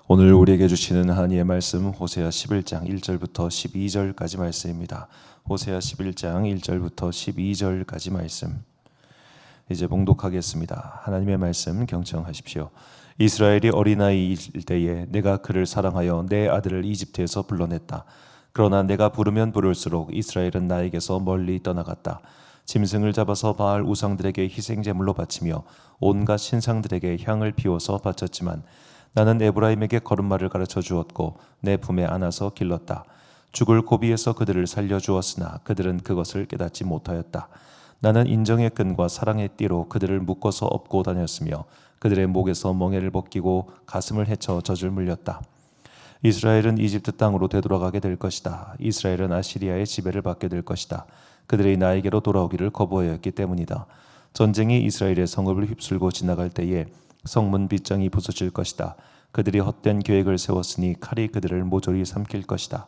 오늘 우리에게 주시는 하나님의 말씀 호세아 11장 1절부터 12절까지 말씀입니다. 호세아 11장 1절부터 12절까지 말씀 이제 봉독하겠습니다. 하나님의 말씀 경청하십시오. 이스라엘이 어린아이일 때에 내가 그를 사랑하여 내 아들을 이집트에서 불러냈다. 그러나 내가 부르면 부를수록 이스라엘은 나에게서 멀리 떠나갔다. 짐승을 잡아서 바알 우상들에게 희생제물로 바치며 온갖 신상들에게 향을 피워서 바쳤지만 나는 에브라임에게 걸음마를 가르쳐 주었고 내 품에 안아서 길렀다. 죽을 고비에서 그들을 살려주었으나 그들은 그것을 깨닫지 못하였다. 나는 인정의 끈과 사랑의 띠로 그들을 묶어서 업고 다녔으며 그들의 목에서 멍에를 벗기고 가슴을 헤쳐 젖을 물렸다. 이스라엘은 이집트 땅으로 되돌아가게 될 것이다. 이스라엘은 아시리아의 지배를 받게 될 것이다. 그들이 나에게로 돌아오기를 거부하였기 때문이다. 전쟁이 이스라엘의 성읍을 휩쓸고 지나갈 때에 성문 빗장이 부서질 것이다. 그들이 헛된 계획을 세웠으니 칼이 그들을 모조리 삼킬 것이다.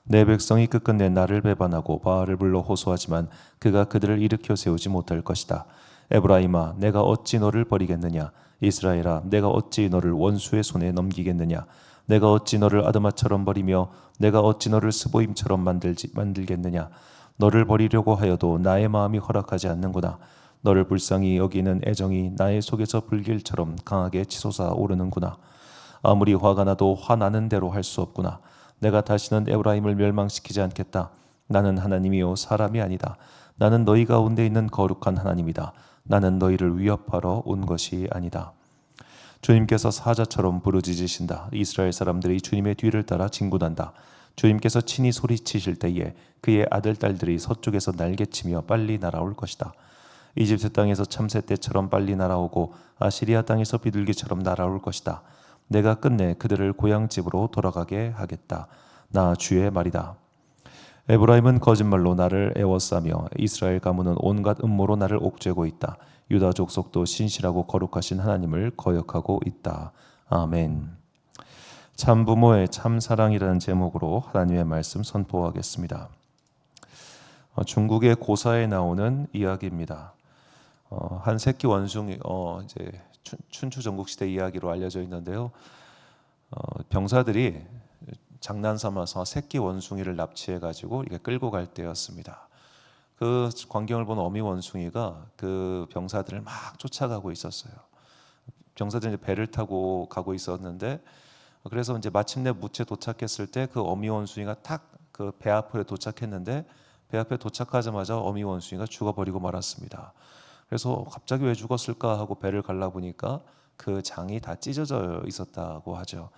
내 백성이 끝끝내 나를 배반하고 바알을 불러 호소하지만 그가 그들을 일으켜 세우지 못할 것이다. 에브라임아, 내가 어찌 너를 버리겠느냐? 이스라엘아, 내가 어찌 너를 원수의 손에 넘기겠느냐? 내가 어찌 너를 아드마처럼 버리며 내가 어찌 너를 스보임처럼 만들겠느냐? 너를 버리려고 하여도 나의 마음이 허락하지 않는구나. 너를 불쌍히 여기는 애정이 나의 속에서 불길처럼 강하게 치솟아 오르는구나. 아무리 화가 나도 화나는 대로 할 수 없구나. 내가 다시는 에브라임을 멸망시키지 않겠다. 나는 하나님이요 사람이 아니다. 나는 너희 가운데 있는 거룩한 하나님이다. 나는 너희를 위협하러 온 것이 아니다. 주님께서 사자처럼 부르짖으신다. 이스라엘 사람들이 주님의 뒤를 따라 진군한다. 주님께서 친히 소리치실 때에 그의 아들 딸들이 서쪽에서 날개치며 빨리 날아올 것이다. 이집트 땅에서 참새 때처럼 빨리 날아오고 아시리아 땅에서 비둘기처럼 날아올 것이다. 내가 끝내 그들을 고향집으로 돌아가게 하겠다. 나 주의 말이다. 에브라임은 거짓말로 나를 애워싸며 이스라엘 가문은 온갖 음모로 나를 옥죄고 있다. 유다 족속도 신실하고 거룩하신 하나님을 거역하고 있다. 아멘. 참 부모의 참 사랑이라는 제목으로 하나님의 말씀 선포하겠습니다. 중국의 고사에 나오는 이야기입니다. 한 새끼 원숭이 이제 춘추 전국 시대 이야기로 알려져 있는데요. 병사들이 장난 삼아서 새끼 원숭이를 납치해 가지고 이게 끌고 갈 때였습니다. 그 광경을 본 어미 원숭이가 그 병사들을 막 쫓아가고 있었어요. 병사들이 배를 타고 가고 있었는데 그래서 이제 마침내 무채 도착했을 때 그 어미 원숭이가 탁 그 배 앞에 도착했는데 배 앞에 도착하자마자 어미 원숭이가 죽어버리고 말았습니다. 그래서 갑자기 왜 죽었을까 하고 배를 갈라 보니까 그 장이 다 찢어져 있었다고 하죠.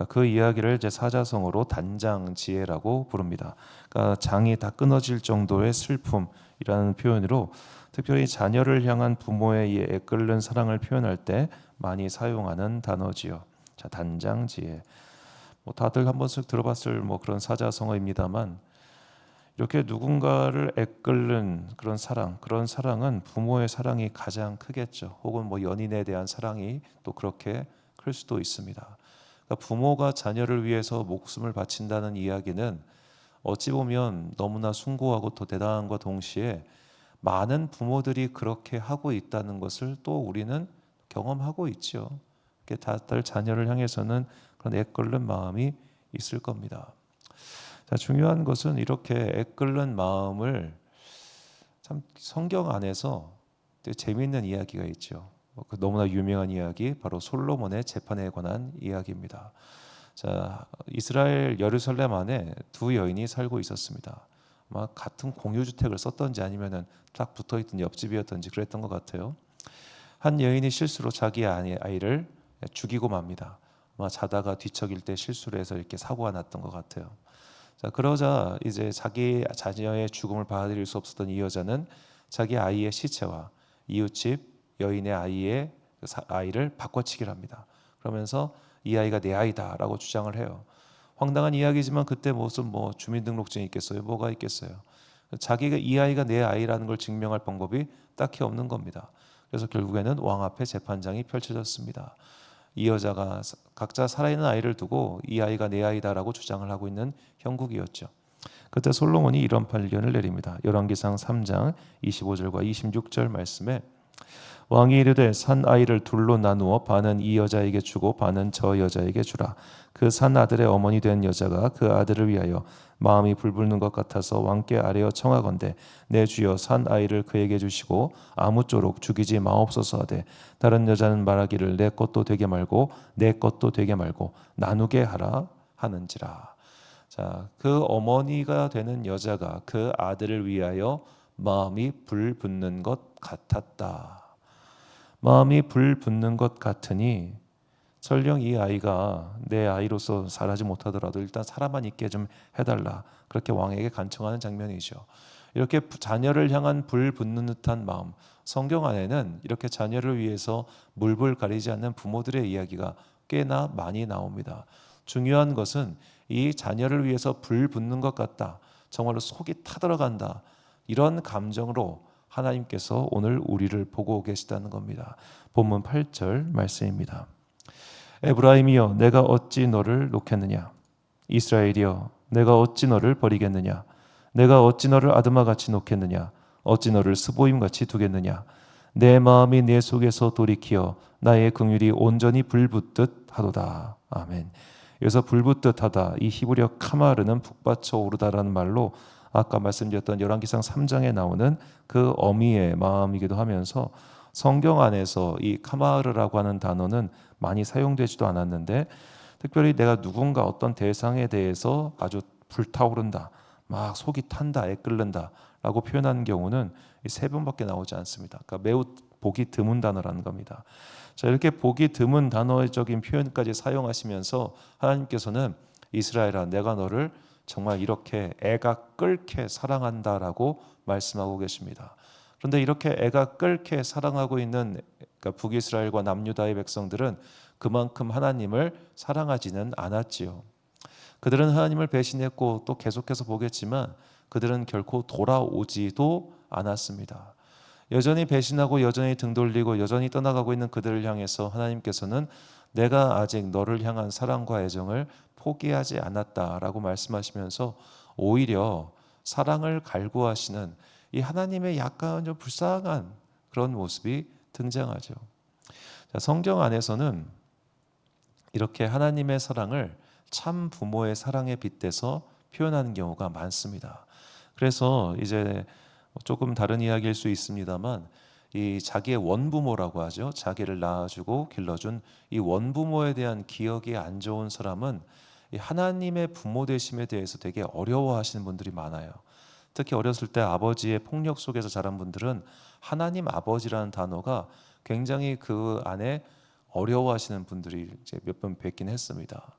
그 이야기를 이제 사자성어로 단장지혜라고 부릅니다. 그러니까 장이 다 끊어질 정도의 슬픔이라는 표현으로 특별히 자녀를 향한 부모의 애끓는 사랑을 표현할 때 많이 사용하는 단어지요. 자, 단장지혜. 다들 한 번씩 들어봤을 그런 사자성어입니다만 이렇게 누군가를 애끓는 그런 사랑은 부모의 사랑이 가장 크겠죠. 혹은 연인에 대한 사랑이 또 그렇게 클 수도 있습니다. 그러니까 부모가 자녀를 위해서 목숨을 바친다는 이야기는 어찌 보면 너무나 숭고하고 또 대단한과 동시에 많은 부모들이 그렇게 하고 있다는 것을 또 우리는 경험하고 있죠. 다들 자녀를 향해서는 그런 애끓는 마음이 있을 겁니다. 자, 중요한 것은 이렇게 애끓는 마음을 참 성경 안에서 되게 재미있는 이야기가 있죠. 너무나 유명한 이야기 바로 솔로몬의 재판에 관한 이야기입니다. 자, 이스라엘 예루살렘 안에 두 여인이 살고 있었습니다. 아마 같은 공유주택을 썼던지 아니면은 딱 붙어있던 옆집이었던지 그랬던 것 같아요. 한 여인이 실수로 자기 아이를 죽이고 맙니다. 아마 자다가 뒤척일 때 실수를 해서 이렇게 사고가 났던 것 같아요. 자, 그러자 이제 자기 자녀의 죽음을 받아들일 수 없었던 이 여자는 자기 아이의 시체와 이웃집 여인의 아이를 바꿔치기를 합니다. 그러면서 이 아이가 내 아이다라고 주장을 해요. 황당한 이야기지만 그때 무슨 주민등록증이 있겠어요? 뭐가 있겠어요? 자기가 이 아이가 내 아이라는 걸 증명할 방법이 딱히 없는 겁니다. 그래서 결국에는 왕 앞에 재판장이 펼쳐졌습니다. 이 여자가 각자 살아있는 아이를 두고 이 아이가 내 아이다라고 주장을 하고 있는 형국이었죠. 그때 솔로몬이 이런 판결을 내립니다. 열왕기상 3장 25절과 26절 말씀에 왕이 이르되 산 아이를 둘로 나누어 반은 이 여자에게 주고 반은 저 여자에게 주라. 그 산 아들의 어머니 된 여자가 그 아들을 위하여 마음이 불붙는 것 같아서 왕께 아뢰어 청하건대 내 주여 산 아이를 그에게 주시고 아무쪼록 죽이지 마옵소서 하되 다른 여자는 말하기를 내 것도 되게 말고 내 것도 되게 말고 나누게 하라 하는지라. 자, 그 어머니가 되는 여자가 그 아들을 위하여 마음이 불붙는 것 같았다. 마음이 불붙는 것 같으니 설령 이 아이가 내 아이로서 살아지 못하더라도 일단 살아만 있게 좀 해달라, 그렇게 왕에게 간청하는 장면이죠. 이렇게 자녀를 향한 불붙는 듯한 마음, 성경 안에는 이렇게 자녀를 위해서 물불 가리지 않는 부모들의 이야기가 꽤나 많이 나옵니다. 중요한 것은 이 자녀를 위해서 불붙는 것 같다, 정말로 속이 타들어간다, 이런 감정으로 하나님께서 오늘 우리를 보고 계시다는 겁니다. 본문 8절 말씀입니다. 에브라임이여 내가 어찌 너를 놓겠느냐, 이스라엘이여 내가 어찌 너를 버리겠느냐, 내가 어찌 너를 아드마같이 놓겠느냐, 어찌 너를 스보임같이 두겠느냐, 내 마음이 내 속에서 돌이키어 나의 긍휼이 온전히 불붙듯 하도다. 아멘. 여기서 불붙듯 하다, 이 히브리어 카마르는 북받쳐 오르다라는 말로 아까 말씀드렸던 열왕기상 3장에 나오는 그 어미의 마음이기도 하면서 성경 안에서 이 카마르라고 하는 단어는 많이 사용되지도 않았는데, 특별히 내가 누군가 어떤 대상에 대해서 아주 불타오른다, 막 속이 탄다, 애끓는다 라고 표현하는 경우는 세 번밖에 나오지 않습니다. 그러니까 매우 보기 드문 단어라는 겁니다. 자, 이렇게 보기 드문 단어적인 표현까지 사용하시면서 하나님께서는 이스라엘아 내가 너를 정말 이렇게 애가 끓게 사랑한다라고 말씀하고 계십니다. 그런데 이렇게 애가 끓게 사랑하고 있는 그러니까 북이스라엘과 남유다의 백성들은 그만큼 하나님을 사랑하지는 않았지요. 그들은 하나님을 배신했고 또 계속해서 보겠지만 그들은 결코 돌아오지도 않았습니다. 여전히 배신하고 여전히 등 돌리고 여전히 떠나가고 있는 그들을 향해서 하나님께서는 내가 아직 너를 향한 사랑과 애정을 포기하지 않았다라고 말씀하시면서 오히려 사랑을 갈구하시는 이 하나님의 약간 좀 불쌍한 그런 모습이 등장하죠. 자, 성경 안에서는 이렇게 하나님의 사랑을 참 부모의 사랑에 빗대서 표현하는 경우가 많습니다. 그래서 이제 조금 다른 이야기일 수 있습니다만 이 자기의 원부모라고 하죠. 자기를 낳아주고 길러준 이 원부모에 대한 기억이 안 좋은 사람은 이 하나님의 부모 되심에 대해서 되게 어려워하시는 분들이 많아요. 특히 어렸을 때 아버지의 폭력 속에서 자란 분들은 하나님 아버지라는 단어가 굉장히 그 안에 어려워하시는 분들이 이제 몇 번 뵙긴 했습니다.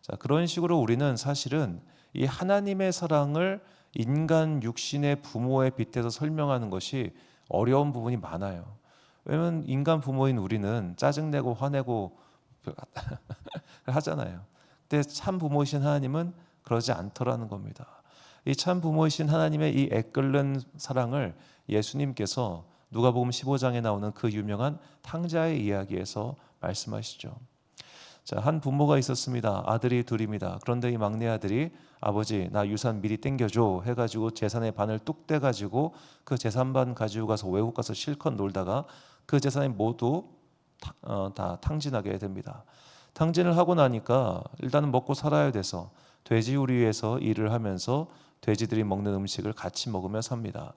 자, 그런 식으로 우리는 사실은 이 하나님의 사랑을 인간 육신의 부모에 빗대서 설명하는 것이 어려운 부분이 많아요. 왜냐하면 인간 부모인 우리는 짜증내고 화내고 하잖아요. 근데 참 부모이신 하나님은 그러지 않더라는 겁니다. 이 참 부모이신 하나님의 이 애끓는 사랑을 예수님께서 누가복음 15장에 나오는 그 유명한 탕자의 이야기에서 말씀하시죠. 자, 한 부모가 있었습니다. 아들이 둘입니다. 그런데 이 막내 아들이 아버지 나 유산 미리 땡겨줘 해가지고 재산의 반을 뚝 떼가지고 그 재산 반 가지고 가서 외국 가서 실컷 놀다가 그 재산이 모두 다 탕진하게 됩니다. 탕진을 하고 나니까 일단은 먹고 살아야 돼서 돼지우리에서 일을 하면서 돼지들이 먹는 음식을 같이 먹으며 삽니다.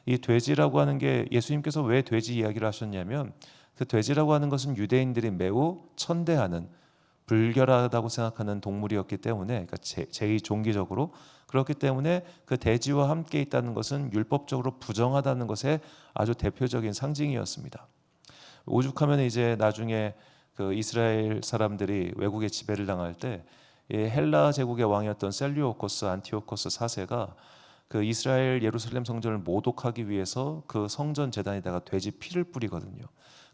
이 돼지라고 하는 게 예수님께서 왜 돼지 이야기를 하셨냐면 그 돼지라고 하는 것은 유대인들이 매우 천대하는 불결하다고 생각하는 동물이었기 때문에, 그러니까 제2종기적으로 그렇기 때문에 그 돼지와 함께 있다는 것은 율법적으로 부정하다는 것의 아주 대표적인 상징이었습니다. 오죽하면 이제 나중에 그 이스라엘 사람들이 외국에 지배를 당할 때 헬라 제국의 왕이었던 셀류오코스 안티오코스 4세가 그 이스라엘 예루살렘 성전을 모독하기 위해서 그 성전 제단에다가 돼지 피를 뿌리거든요.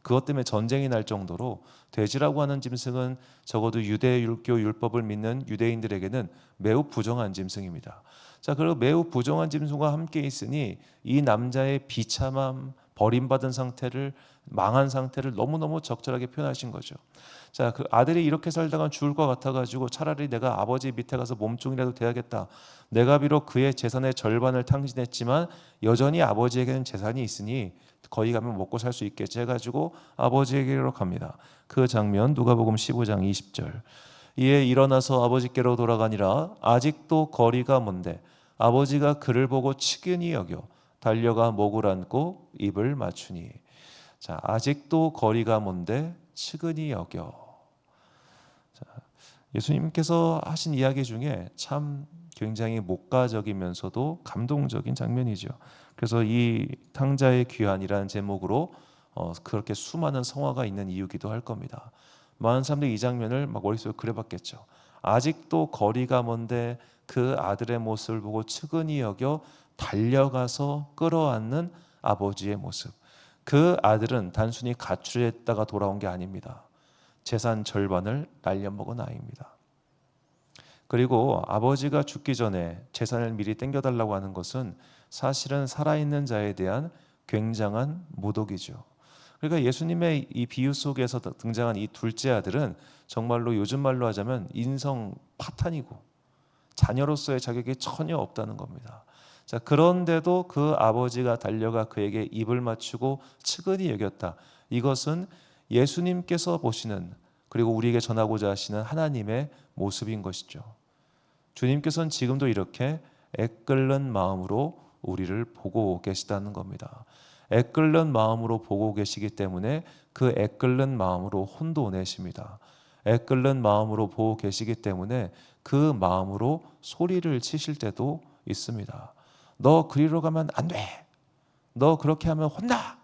그것 때문에 전쟁이 날 정도로 돼지라고 하는 짐승은 적어도 유대교 율법을 믿는 유대인들에게는 매우 부정한 짐승입니다. 자, 그리고 매우 부정한 짐승과 함께 있으니 이 남자의 비참함, 버림받은 상태를, 망한 상태를 너무너무 적절하게 표현하신 거죠. 자, 그 아들이 이렇게 살다가 죽을 것 같아가지고 차라리 내가 아버지 밑에 가서 몸종이라도 돼야겠다. 내가 비록 그의 재산의 절반을 탕진했지만 여전히 아버지에게는 재산이 있으니 거기 가면 먹고 살 수 있겠지 해가지고 아버지에게로 갑니다. 그 장면 누가복음 15장 20절. 이에 일어나서 아버지께로 돌아가니라. 아직도 거리가 먼데 아버지가 그를 보고 측은히 여겨 달려가 목을 안고 입을 맞추니. 자, 아직도 거리가 먼데 측은히 여겨. 자, 예수님께서 하신 이야기 중에 참 굉장히 목가적이면서도 감동적인 장면이죠. 그래서 이 탕자의 귀환이라는 제목으로 그렇게 수많은 성화가 있는 이유기도 할 겁니다. 많은 사람들이 이 장면을 막 머릿속에 그려봤겠죠. 아직도 거리가 먼데 그 아들의 모습을 보고 측은히 여겨 달려가서 끌어안는 아버지의 모습. 그 아들은 단순히 가출했다가 돌아온 게 아닙니다. 재산 절반을 날려먹은 아이입니다. 그리고 아버지가 죽기 전에 재산을 미리 땡겨달라고 하는 것은 사실은 살아있는 자에 대한 굉장한 모독이죠. 그러니까 예수님의 이 비유 속에서 등장한 이 둘째 아들은 정말로 요즘 말로 하자면 인성 파탄이고 자녀로서의 자격이 전혀 없다는 겁니다. 자, 그런데도 그 아버지가 달려가 그에게 입을 맞추고 측은히 여겼다. 이것은 예수님께서 보시는, 그리고 우리에게 전하고자 하시는 하나님의 모습인 것이죠. 주님께서는 지금도 이렇게 애끓는 마음으로 우리를 보고 계시다는 겁니다. 애끓는 마음으로 보고 계시기 때문에 그 애끓는 마음으로 혼도 내십니다. 애끓는 마음으로 보고 계시기 때문에 그 마음으로 소리를 치실 때도 있습니다. 너 그리로 가면 안 돼. 너 그렇게 하면 혼나.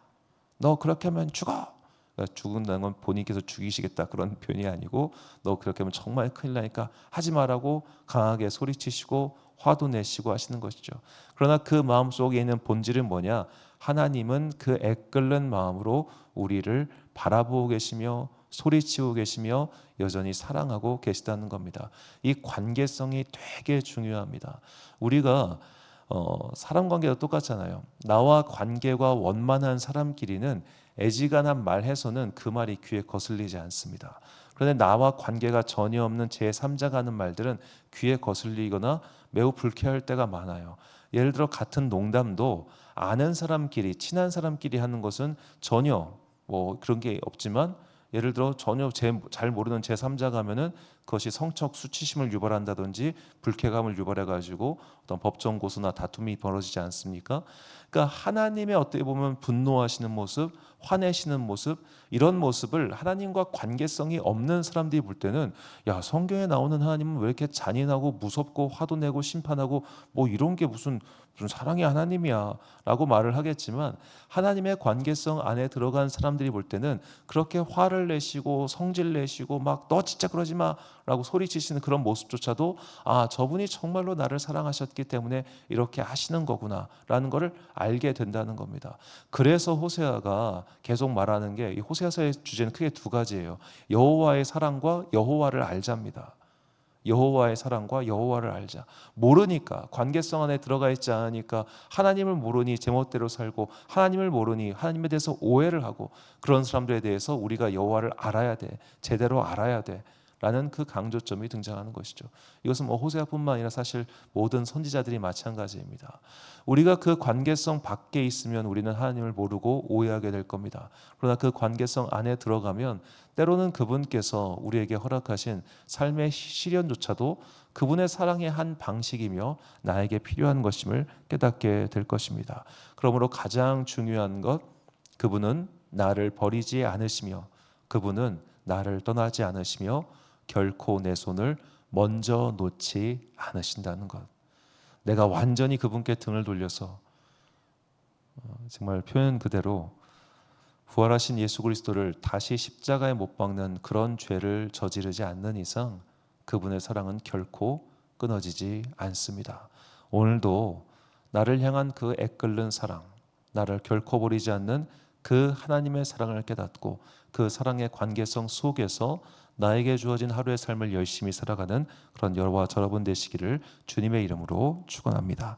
너 그렇게 하면 죽어. 그러니까 죽는다는 건 본인께서 죽이시겠다 그런 표현이 아니고, 너 그렇게 하면 정말 큰일 나니까 하지 말라고 강하게 소리치시고 화도 내시고 하시는 것이죠. 그러나 그 마음속에 있는 본질은 뭐냐? 하나님은 그 애끓는 마음으로 우리를 바라보고 계시며 소리치고 계시며 여전히 사랑하고 계시다는 겁니다. 이 관계성이 되게 중요합니다. 우리가 사람 관계도 똑같잖아요. 나와 관계가 원만한 사람끼리는 애지간한 말해서는 그 말이 귀에 거슬리지 않습니다. 그런데 나와 관계가 전혀 없는 제3자가 하는 말들은 귀에 거슬리거나 매우 불쾌할 때가 많아요. 예를 들어 같은 농담도 아는 사람끼리, 친한 사람끼리 하는 것은 전혀 뭐 그런 게 없지만, 예를 들어 전혀 잘 모르는 제3자가 하면은 그것이 성적 수치심을 유발한다든지 불쾌감을 유발해 가지고 어떤 법정 고소나 다툼이 벌어지지 않습니까? 그러니까 하나님의 어떻게 보면 분노하시는 모습, 화내시는 모습, 이런 모습을 하나님과 관계성이 없는 사람들이 볼 때는, 야, 성경에 나오는 하나님은 왜 이렇게 잔인하고 무섭고 화도 내고 심판하고 뭐 이런 게 무슨 사랑의 하나님이야 라고 말을 하겠지만, 하나님의 관계성 안에 들어간 사람들이 볼 때는 그렇게 화를 내시고 성질 내시고 막 너 진짜 그러지 마 라고 소리치시는 그런 모습조차도, 아, 저분이 정말로 나를 사랑하셨기 때문에 이렇게 하시는 거구나 라는 것을 알게 된다는 겁니다. 그래서 호세아가 계속 말하는 게, 이 호세아서의 주제는 크게 두 가지예요. 여호와의 사랑과 여호와를 알자입니다. 여호와의 사랑과 여호와를 알자. 모르니까, 관계성 안에 들어가 있지 않으니까 하나님을 모르니 제멋대로 살고, 하나님을 모르니 하나님에 대해서 오해를 하고, 그런 사람들에 대해서 우리가 여호와를 알아야 돼, 제대로 알아야 돼 라는 그 강조점이 등장하는 것이죠. 이것은 뭐 호세아뿐만 아니라 사실 모든 선지자들이 마찬가지입니다. 우리가 그 관계성 밖에 있으면 우리는 하나님을 모르고 오해하게 될 겁니다. 그러나 그 관계성 안에 들어가면 때로는 그분께서 우리에게 허락하신 삶의 시련조차도 그분의 사랑의 한 방식이며 나에게 필요한 것임을 깨닫게 될 것입니다. 그러므로 가장 중요한 것, 그분은 나를 버리지 않으시며 그분은 나를 떠나지 않으시며 결코 내 손을 먼저 놓지 않으신다는 것. 내가 완전히 그분께 등을 돌려서 정말 표현 그대로 부활하신 예수 그리스도를 다시 십자가에 못 박는 그런 죄를 저지르지 않는 이상 그분의 사랑은 결코 끊어지지 않습니다. 오늘도 나를 향한 그 애끓는 사랑, 나를 결코 버리지 않는 그 하나님의 사랑을 깨닫고 그 사랑의 관계성 속에서 나에게 주어진 하루의 삶을 열심히 살아가는 그런 여러와 여러분 되시기를 주님의 이름으로 축원합니다.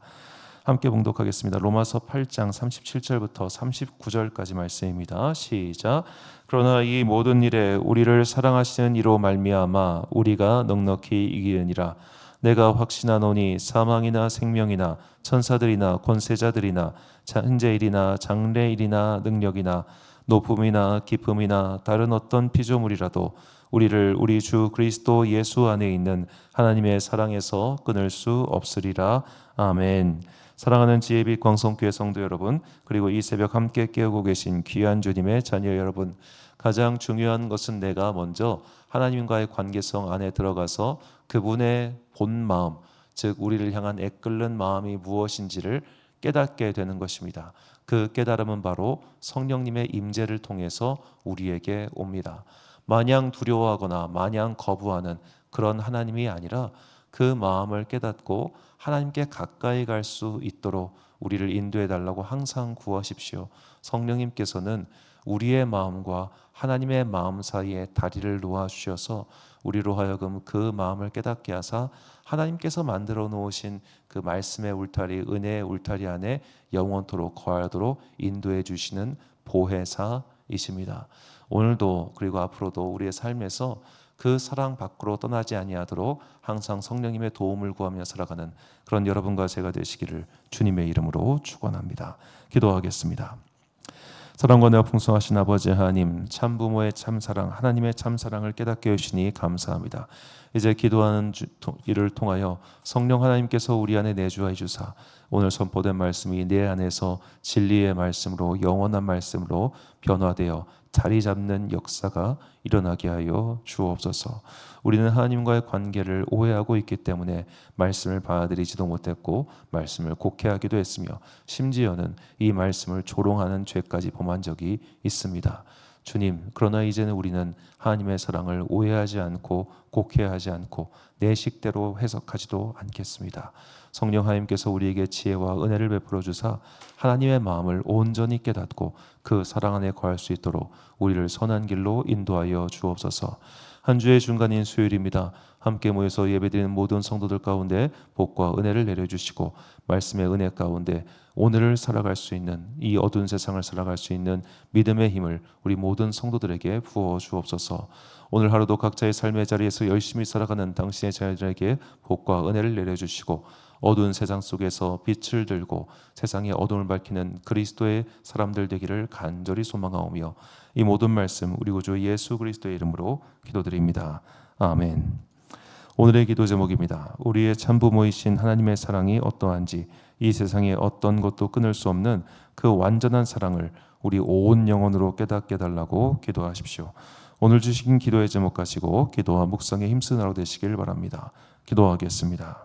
함께 봉독하겠습니다. 로마서 8장 37절부터 39절까지 말씀입니다. 시작. 그러나 이 모든 일에 우리를 사랑하시는 이로 말미암아 우리가 넉넉히 이기느니라. 내가 확신하노니 사망이나 생명이나 천사들이나 권세자들이나 현재일이나 장래일이나 능력이나 높음이나 깊음이나 다른 어떤 피조물이라도 우리를 우리 주 그리스도 예수 안에 있는 하나님의 사랑에서 끊을 수 없으리라. 아멘. 사랑하는 지혜빛 광성교회 성도 여러분, 그리고 이 새벽 함께 깨우고 계신 귀한 주님의 자녀 여러분, 가장 중요한 것은 내가 먼저 하나님과의 관계성 안에 들어가서 그분의 본 마음, 즉 우리를 향한 애끓는 마음이 무엇인지를 깨닫게 되는 것입니다. 그 깨달음은 바로 성령님의 임재를 통해서 우리에게 옵니다. 마냥 두려워하거나 마냥 거부하는 그런 하나님이 아니라 그 마음을 깨닫고 하나님께 가까이 갈 수 있도록 우리를 인도해 달라고 항상 구하십시오. 성령님께서는 우리의 마음과 하나님의 마음 사이에 다리를 놓아 주셔서 우리로 하여금 그 마음을 깨닫게 하사 하나님께서 만들어 놓으신 그 말씀의 울타리, 은혜의 울타리 안에 영원토록 거하도록 인도해 주시는 보혜사이십니다. 오늘도 그리고 앞으로도 우리의 삶에서 그 사랑 밖으로 떠나지 아니하도록 항상 성령님의 도움을 구하며 살아가는 그런 여러분과 제가 되시기를 주님의 이름으로 축원합니다. 기도하겠습니다. 사랑과 은혜가 풍성하신 아버지 하나님, 참부모의 참사랑, 하나님의 참사랑을 깨닫게 해주시니 감사합니다. 이제 기도하는 일을 통하여 성령 하나님께서 우리 안에 내주하여 주사 오늘 선포된 말씀이 내 안에서 진리의 말씀으로, 영원한 말씀으로 변화되어 자리 잡는 역사가 일어나게 하여 주옵소서. 우리는 하나님과의 관계를 오해하고 있기 때문에 말씀을 받아들이지도 못했고 말씀을 곡해하기도 했으며 심지어는 이 말씀을 조롱하는 죄까지 범한 적이 있습니다. 주님, 그러나 이제는 우리는 하나님의 사랑을 오해하지 않고 곡해하지 않고 내 식대로 해석하지도 않겠습니다. 성령 하나님께서 우리에게 지혜와 은혜를 베풀어 주사 하나님의 마음을 온전히 깨닫고 그 사랑 안에 거할 수 있도록 우리를 선한 길로 인도하여 주옵소서. 한 주의 중간인 수요일입니다. 함께 모여서 예배드리는 모든 성도들 가운데 복과 은혜를 내려주시고 말씀의 은혜 가운데 오늘을 살아갈 수 있는, 이 어두운 세상을 살아갈 수 있는 믿음의 힘을 우리 모든 성도들에게 부어 주옵소서. 오늘 하루도 각자의 삶의 자리에서 열심히 살아가는 당신의 자녀들에게 복과 은혜를 내려주시고 어두운 세상 속에서 빛을 들고 세상의 어둠을 밝히는 그리스도의 사람들 되기를 간절히 소망하오며 이 모든 말씀 우리 구주 예수 그리스도의 이름으로 기도드립니다. 아멘. 오늘의 기도 제목입니다. 우리의 참부모이신 하나님의 사랑이 어떠한지, 이 세상에 어떤 것도 끊을 수 없는 그 완전한 사랑을 우리 온 영혼으로 깨닫게 해달라고 기도하십시오. 오늘 주신 기도의 제목 가지고 기도와 묵상에 힘쓰는 하루 되시길 바랍니다. 기도하겠습니다.